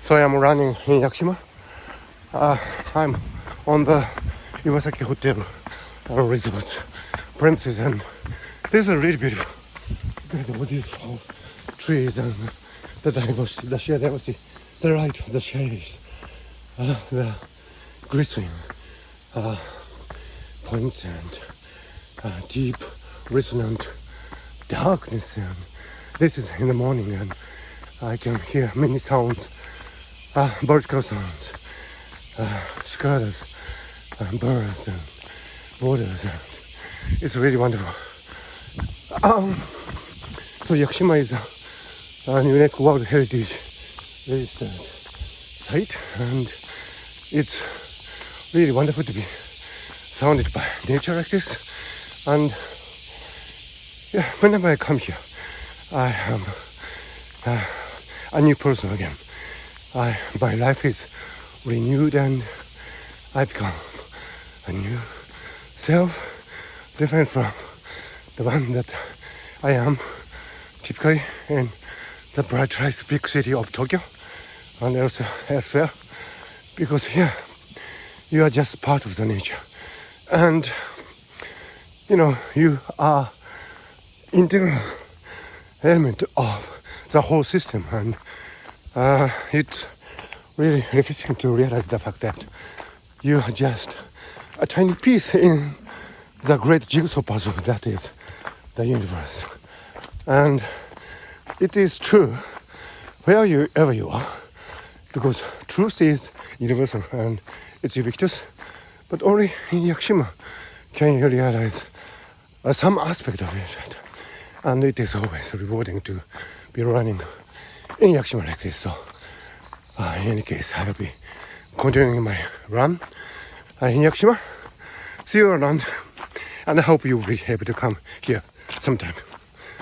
So I am running in Yakushima. I'm on the Iwasaki Hotel resort premises, and this is really beautiful. Look at all these tall trees and the diversity, the sheer diversity, the light, the shades, the glistening points and deep, resonant darkness. And this is in the morning, and I can hear many sounds, vertical sounds, cicadas, and birds and waters, and it's really wonderful. So Yakushima is an UNESCO World Heritage Registered site, and it's really wonderful to be surrounded by nature like this. And yeah, whenever I come here, I am a new person again. My life is renewed, and I become a new self, different from the one that I am typically in the bright lights big city of Tokyo and also elsewhere, because here you are just part of the nature, and you are integral element of the whole system. And it's really refreshing to realize the fact that you are just a tiny piece in the great jigsaw puzzle that is the universe. And it is true wherever you are, because truth is universal and it's ubiquitous, but only in Yakushima can you realize some aspect of it. And it is always rewarding to be running in Yakushima like this. So in any case, I will be continuing my run in Yakushima. See you around, and I hope you will be able to come here sometime.